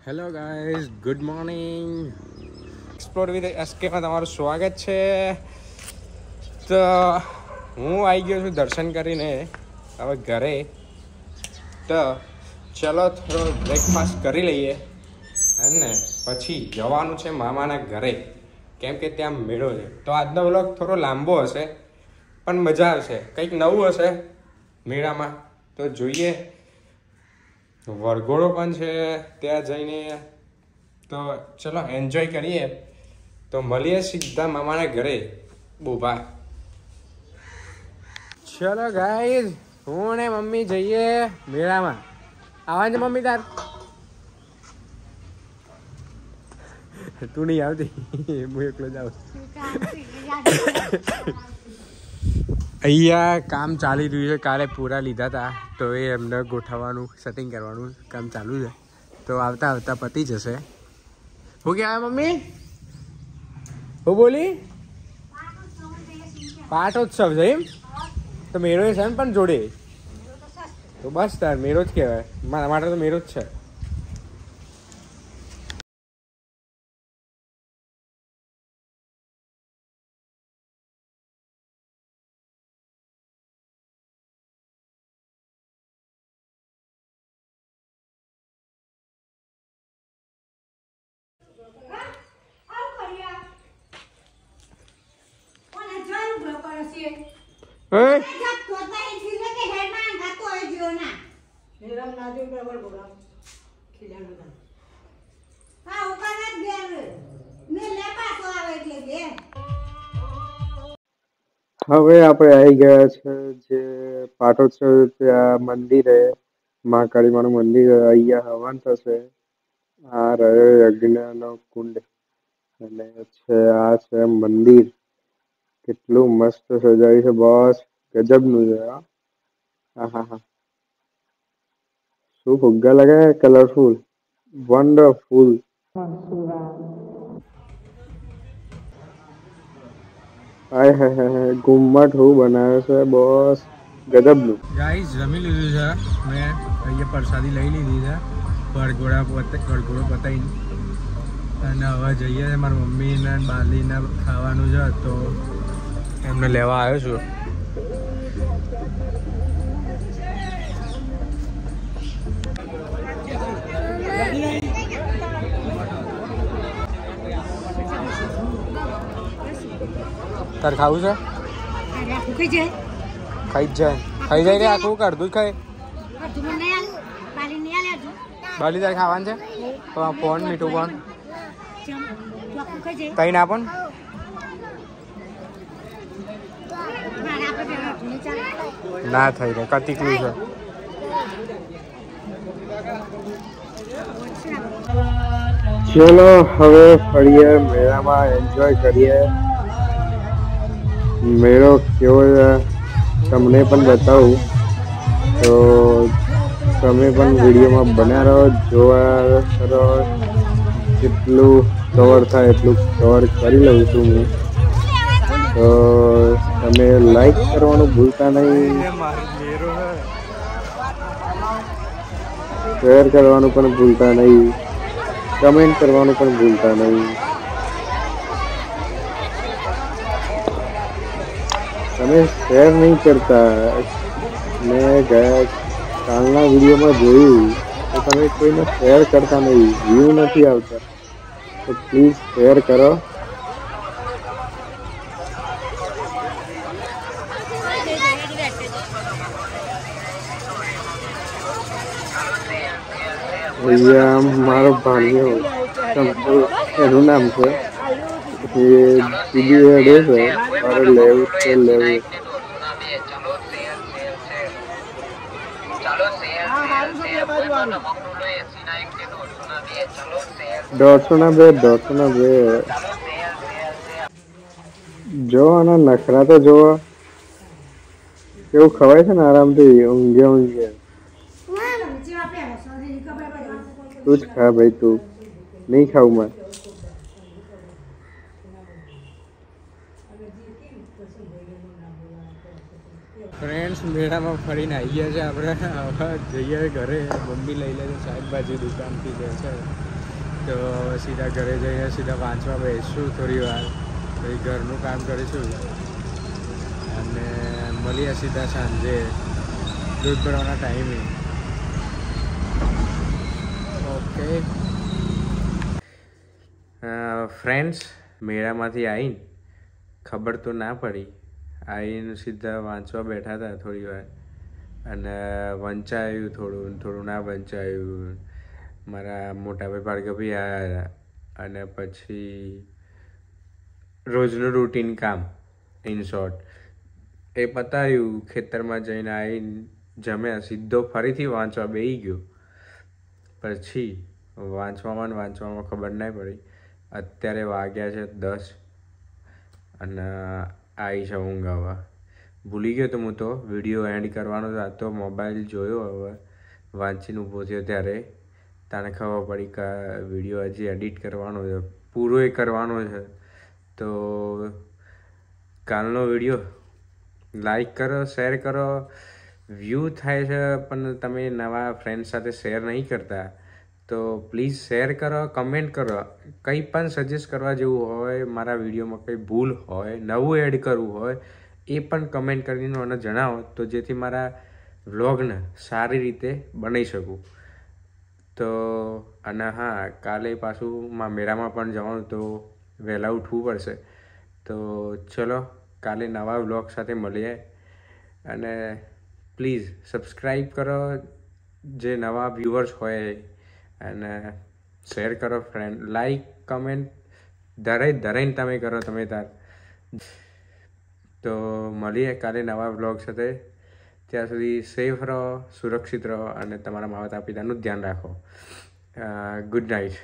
Hello guys, good morning. Explore with એસકેમાં તમારું સ્વાગત છે. તો હું આવી ગયો છું દર્શન કરીને હવે ઘરે. તો ચલો થોડો બ્રેકફાસ્ટ કરી લઈએ અને પછી જવાનું છે મામાના ઘરે, કેમ કે ત્યાં મેળો છે. તો આજનો વ્લોગ થોડો લાંબો હશે પણ મજા આવશે, કંઈક નવું હશે મેળામાં. તો જોઈએ, વરઘોડો પણ છે ત્યાં જઈને. તો ચલો એન્જોય કરીએ. તો મળીએ સીધા મામાના ઘરે બોભા. ચલો ગાઈઝ, હું ને મમ્મી જઈએ મેળામાં. આવા છે મમ્મી તાર? તું નહીં આવતી, હું એકલો જ આવું. અહીંયા કામ ચાલી રહ્યું છે. કાલે પૂરા લીધા હતા તો એ એમને ગોઠવવાનું, સેટિંગ કરવાનું કામ ચાલુ છે. તો આવતા આવતા પતી જશે. હું ક્યાં મમ્મી? હું બોલી? પાટોત્સવ છે એમ? તો મેળો છે એમ પણ જોડે? તો બસ તાર મેળો જ કહેવાય. મારા માટે તો મેળો જ છે. હવે આપણે આવી ગયા છે જે પાટોત્સવ ત્યાં મંદિરે, મહાકાળી માનું મંદિર. અહીંયા હવન થશે. આ રહ્યો યજ્ઞનો કુંડ અને આ છે મંદિર. કેટલું મસ્ત સજાયું છે બોસ, ગજબનું છે. હા, શું ફુગ્ગા લગાવ્યા, કલરફુલ, વન્ડરફુલ. હાય હાય હાય, ઘુમ્મટ હું બનાવે છે બોસ, ગજબનું. ગાઈસ જમી લીધું છે મેં. અહીંયા પ્રસાદી લઈ લીધી છે. વરઘોડો પતાવીને અને હવે જઈએ છે મારી મમ્મીને બાલીને ખાવાનું છે તો એમને લેવા આવ્યો છું. તાર ખાવું છે? ખાઈ જ જાય ને આખું, અડધું જ ખાય. બાલી તારે ખાવાનું છે તો કોણ મીઠું કોણ કઈ ના પણ ના થઈ રહે, કતીકલું છે. ચલો હવે ફરીએ મેળામાં, એન્જોય કરીએ. મેળો કેવો છે તમને પણ બતાવું, તો તમે પણ વિડીયોમાં બન્યા રહો, જોવા કરો. જેટલું કવર થાય એટલું કવર કરી લઉં છું હું. તો તમે લાઈક કરવાનું ભૂલતા નહીં, શેર કરવાનું પણ ભૂલતા નહીં, કમેન્ટ કરવાનું પણ ભૂલતા નહીં. તમે શેર નહીં કરતા. મેં કાલના વિડીયોમાં જોયું તો તમે કોઈને શેર કરતા નહીં, વ્યૂ નથી આવતા. તો પ્લીઝ શેર કરો. અહીંયા મારો ભાણિયો એનું નામ છે, એ બીજી હેડે છે. મારે લેવું છે, લેવું. 150 જો આના નખરા તો જોવો, કેવું ખવાય છે ને આરામથી, ઊંઘે. તું જ ખા ભાઈ, તું નહીં ખાવું માં. ફ્રેન્ડ્સ મેળામાં ફરીને આવી ગયા છે આપણે. હવે જઈએ ઘરે. મમ્મી લઈ લે છે શાકભાજી દુકાનથી જે છે તો સીધા ઘરે જઈને સીધા વાંચવા બેસીશું થોડી વાર, પછી ઘરનું કામ કરીશું અને મળીએ સીધા સાંજે દૂધ ભરવાના ટાઈમે. ઓકે ફ્રેન્ડ્સ, મેળામાંથી આવીને ખબર તો ના પડી, આવીને સીધા વાંચવા બેઠા હતા થોડી વાર અને વંચાયું થોડું ના વંચાયું. મારા મોટાભાઈ ભાર્ગવી આવ્યા અને પછી રોજનું રૂટીન કામ ઇન શોર્ટ એ પતાવ્યું. ખેતરમાં જઈને આવીને જમ્યા, સીધો ફરીથી વાંચવા બેસી ગયો. પછી વાંચવામાં ખબર ના પડી. અત્યારે વાગ્યા છે 10 અને આવી છે ઊંઘ. હવે ભૂલી ગયો તો હું તો વિડીયો એન્ડ કરવાનો હતો. તો મોબાઈલ જોયો, હવે વાંચીને ઊભો થયો ત્યારે તને ખબર પડી કે વિડીયો હજી એડિટ કરવાનો છે, પૂરો એ કરવાનો છે. તો કાલનો વિડીયો લાઈક કરો, શેર કરો. વ્યૂ થાય છે પણ તમે નવા ફ્રેન્ડ સાથે શેર નહીં કરતા, તો પ્લીઝ શેર કરો, કમેન્ટ કરો. કંઈ પણ સજેસ્ટ કરવા જેવું હોય, મારા વિડીયોમાં કંઈ ભૂલ હોય, નવું એડ કરવું હોય, એ પણ કમેન્ટ કરીને મને જણાવો, તો જેથી મારા વ્લોગને સારી રીતે બનાવી શકું. તો અને હા, કાલે પાછું મેળામાં પણ જવાનું, તો વહેલા ઉઠવું પડશે. તો ચલો કાલે નવા વ્લોગ સાથે મળીએ અને પ્લીઝ સબસ્ક્રાઈબ કરો જે નવા વ્યુઅર્સ હોય અને શેર કરો ફ્રેન્ડ, લાઈક કમેન્ટ ધરાઈને તમે કરો તમે તાર. તો મળીએ કાલે નવા વ્લોગ સાથે. ત્યાં સુધી સેફ રહો, સુરક્ષિત રહો અને તમારા માતા પિતાનું ધ્યાન રાખો. Good night.